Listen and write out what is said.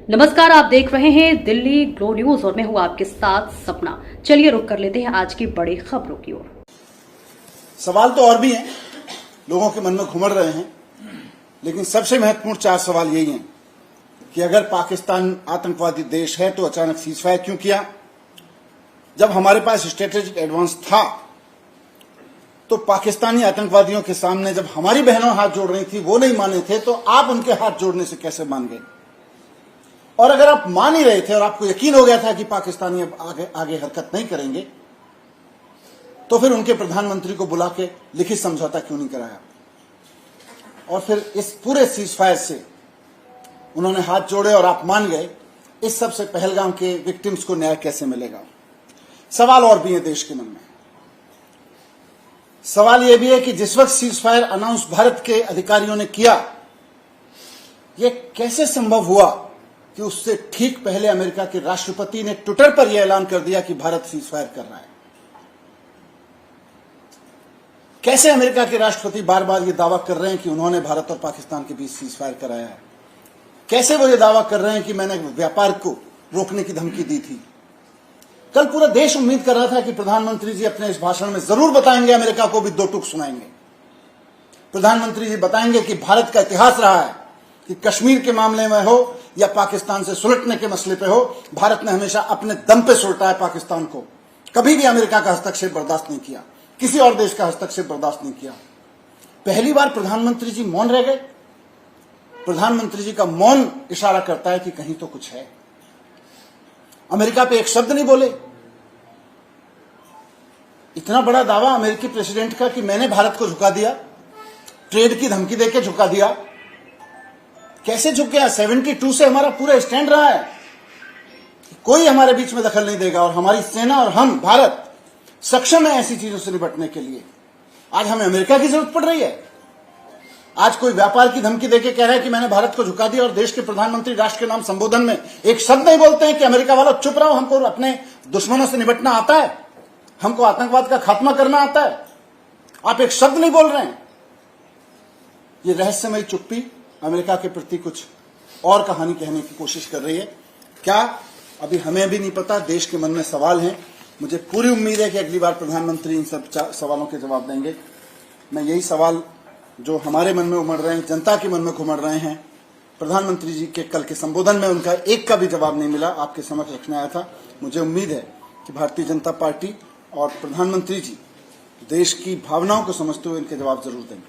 नमस्कार, आप देख रहे हैं दिल्ली ग्लो न्यूज और मैं हूं आपके साथ सपना। चलिए रुक कर लेते हैं आज की बड़ी खबरों की ओर। सवाल तो और भी हैं, लोगों के मन में घुमड़ रहे हैं, लेकिन सबसे महत्वपूर्ण 4 सवाल यही हैं कि अगर पाकिस्तान आतंकवादी देश है तो अचानक सीजफायर क्यों किया? जब हमारे पास स्ट्रेटेजिक एडवांस था तो पाकिस्तानी आतंकवादियों के सामने जब हमारी बहनों हाथ जोड़ रही थी, वो नहीं माने थे, तो आप उनके हाथ जोड़ने से कैसे मान गए? और अगर आप मान ही रहे थे और आपको यकीन हो गया था कि पाकिस्तानी अब आगे हरकत नहीं करेंगे, तो फिर उनके प्रधानमंत्री को बुला के लिखित समझौता क्यों नहीं कराया? और फिर इस पूरे सीजफायर से उन्होंने हाथ जोड़े और आप मान गए। इस सबसे पहलगाम के विक्टिम्स को न्याय कैसे मिलेगा? सवाल और भी है देश के मन में। सवाल यह भी है कि जिस वक्त सीजफायर अनाउंस भारत के अधिकारियों ने किया, यह कैसे संभव हुआ कि उससे ठीक पहले अमेरिका के राष्ट्रपति ने ट्विटर पर यह ऐलान कर दिया कि भारत सीजफायर कर रहा है? कैसे अमेरिका के राष्ट्रपति बार बार यह दावा कर रहे हैं कि उन्होंने भारत और पाकिस्तान के बीच सीजफायर कराया है? कैसे वो ये दावा कर रहे हैं कि मैंने व्यापार को रोकने की धमकी दी थी? कल पूरा देश उम्मीद कर रहा था कि प्रधानमंत्री जी अपने इस भाषण में जरूर बताएंगे, अमेरिका को भी 2 टूक सुनाएंगे। प्रधानमंत्री जी बताएंगे कि भारत का इतिहास रहा है कि कश्मीर के मामले में हो या पाकिस्तान से सुलटने के मसले पे हो, भारत ने हमेशा अपने दम पे सुलटा है पाकिस्तान को। कभी भी अमेरिका का हस्तक्षेप बर्दाश्त नहीं किया, किसी और देश का हस्तक्षेप बर्दाश्त नहीं किया। पहली बार प्रधानमंत्री जी मौन रह गए। प्रधानमंत्री जी का मौन इशारा करता है कि कहीं तो कुछ है। अमेरिका पे एक शब्द नहीं बोले। इतना बड़ा दावा अमेरिकी प्रेसिडेंट का कि मैंने भारत को झुका दिया, ट्रेड की धमकी देके झुका दिया। कैसे झुक गया? 72 से हमारा पूरा स्टैंड रहा है कि कोई हमारे बीच में दखल नहीं देगा और हमारी सेना और हम भारत सक्षम है ऐसी चीजों से निपटने के लिए। आज हमें अमेरिका की जरूरत पड़ रही है। आज कोई व्यापार की धमकी देके कह रहा है कि मैंने भारत को झुका दिया और देश के प्रधानमंत्री राष्ट्र के नाम संबोधन में एक शब्द नहीं बोलते हैं कि अमेरिका वालों चुप रहो, हमको अपने दुश्मनों से निपटना आता है, हमको आतंकवाद का खात्मा करना आता है। आप एक शब्द नहीं बोल रहे हैं। ये रहस्यमयी चुप्पी अमेरिका के प्रति कुछ और कहानी कहने की कोशिश कर रही है क्या? अभी हमें भी नहीं पता। देश के मन में सवाल हैं। मुझे पूरी उम्मीद है कि अगली बार प्रधानमंत्री इन सब सवालों के जवाब देंगे। मैं यही सवाल जो हमारे मन में उमड़ रहे हैं, जनता के मन में घुमड़ रहे हैं, प्रधानमंत्री जी के कल के संबोधन में उनका एक का भी जवाब नहीं मिला, आपके समक्ष रखने आया था। मुझे उम्मीद है कि भारतीय जनता पार्टी और प्रधानमंत्री जी देश की भावनाओं को समझते हुए इनके जवाब जरूर देंगे।